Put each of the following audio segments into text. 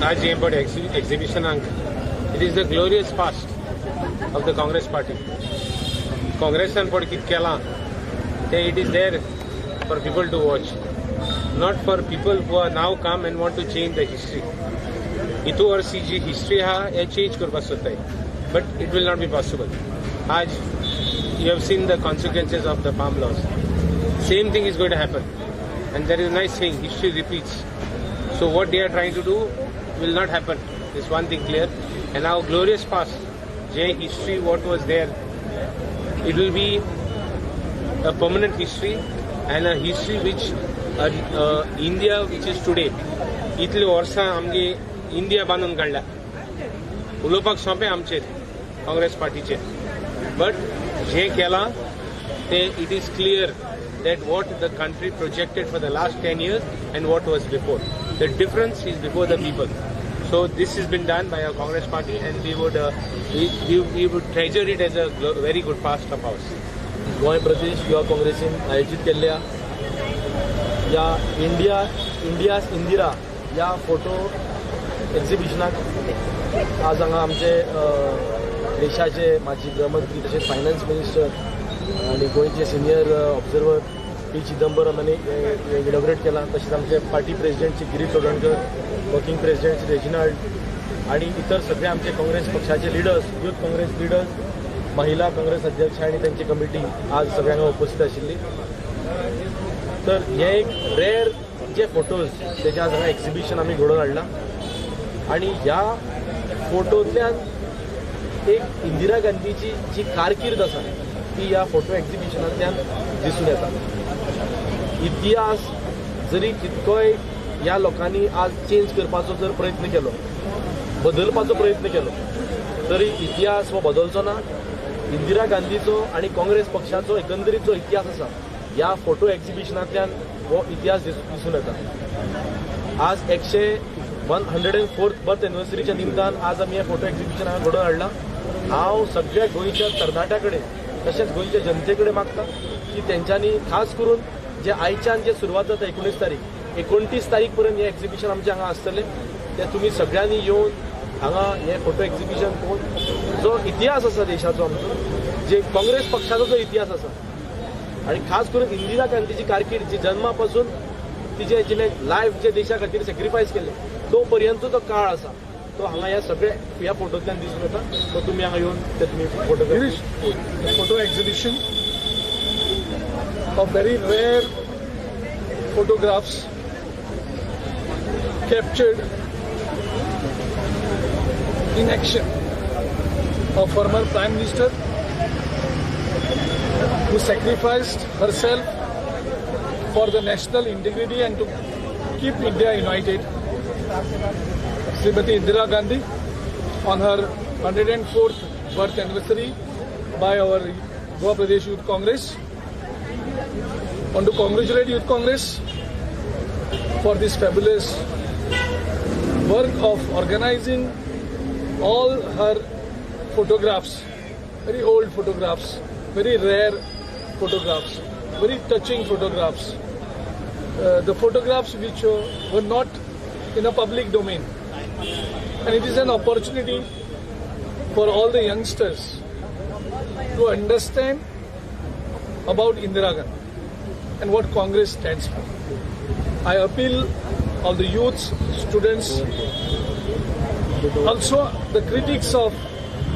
आज हे बट एक्झिबिशनाक it is the glorious past of the Congress party. काँग्रेसान पड कितें केलां ते it is there for people to watch, not for people who are now come and want to change the history. इतू वर्सी जी हिस्ट्री आहा हे चेंज करपाक सोदताय, but it will not be possible. आज you have seen the consequences of the farm laws. Same thing is going to happen. And there is a nice saying, history repeats. So what they are trying to do will not happen. There's one thing clear. And our glorious past, J history, what was there, it will be a permanent history and a history which India which is today. इतले वर्सां आमगे India बांदून काडला. उलोवपाक सोंपें आमचेर Congress पार्टीचेर. But जे केला ते it is clear that what the country projected for the last 10 years and what was before. The difference is before the people. So this has been done by our Congress party and we would treasure it as a very good past of ours. Goa प्रदेश युवा काँग्रेसीन आयोजीत केल्ल्या या India's Indira या photo एक्झिबिशनाक आज हांगा आमचे देशाचे माजी गृहमंत्री तसेच फायनान्स मिनिस्टर आणि गोंयचे सिनियर ऑब्झर्वर पी चिदंबरम यांनी इनॉग्रेट केला. तसेच आमचे party president Girish Chodankar, working president Reginald आणि इतर सगळे आमचे काँग्रेस पक्षाचे लिडर्स, युथ काँग्रेस लिडर्स, महिला काँग्रेस अध्यक्ष आणि त्यांची कमिटी आज सगळ्यांना उपस्थित आशिल्ली. तर हे एक रेअर जे फोटोज त्याचे आज हांगा एक्झिबिशन आम्ही घडोवन हाडला आणि ह्या फोटोंतल्यान एक इंदिरा गांधीची जी कारकीर्द आसा ती ह्या फोटो एक्झिबिशनांतल्यान दिसून येता. इतिहास जरी कितकोय ह्या लोकांनी आज चेंज करपाचो जर प्रयत्न केलो, बदलपाचो प्रयत्न केलो, तरी इतिहास हो बदलचो ना. इंदिरा गांधीचो आणि काँग्रेस पक्षाचो एकंदरीत जो इतिहास आसा ह्या फोटो एक्झिबिशनांतल्यान हो इतिहास दिसून येता. आज 104th बर्थ एनिव्हर्सरीच्या निमतान आज आमी हे फोटो एक्झिबिशन हांगा घडोवन हाडलां. हांव सगळ्या गोंयच्या तरणाट्या कडेन तशेंच गोंयच्या जनते कडेन मागता की तेंच्यांनी खास करून जे आयच्यान जे सुरवात जाता 19 तारीख, 29 तारीख पर्यंत हे एक्झिबिशन आमचे हांगा आसतलें. ते तुमी सगळ्यांनी येवन हांगा हे फोटो एक्झिबिशन पळोवन जो इतिहास आसा देशाचो आमचो, जे काँग्रेस पक्षाचो जो इतिहास आसा आणि खास करून इंदिरा गांधीची कारकीर्द जी जन्मा पासून तिचे जिणे लायफ जे देशा खातीर सॅक्रिफायस केले तो पर्यंतचो जो काळ आसा तो हांगा ह्या सगळ्या ह्या फोटोंतल्यान दिसून येता. तो तुमी हांगा येवन ते तुमी photo exhibition of very rare photographs captured in action of former Prime Minister who sacrificed herself for the national integrity and to keep India united. Srimati Indira Gandhi, on her 104th birth anniversary by our Goa Pradesh Youth Congress. I want to congratulate Youth Congress for this fabulous work of organizing all her photographs, very old photographs, very rare photographs, very touching photographs. The photographs which were not in a public domain. And it is an opportunity for all the youngsters to understand about Indira Gandhi and what Congress stands for. I appeal all the youths, students, also the critics of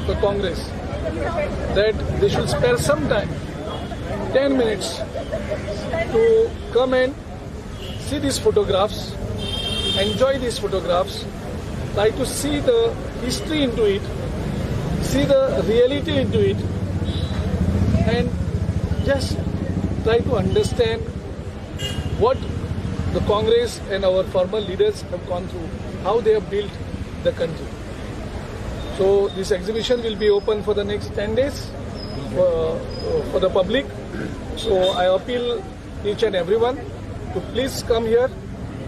the Congress, that they should spare some time, 10 minutes, to come and see these photographs, enjoy these photographs, try to see the history into it, see the reality into it, and just try to understand what the Congress and our former leaders have gone through, how they have built the country. So this exhibition will be open for the next 10 days for the public. So I appeal each and everyone to please come here.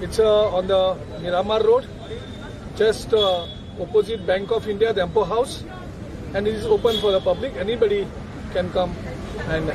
It's on the Miramar Road, just opposite Bank of India, the Empo House, and it is open for the public. Anybody can come and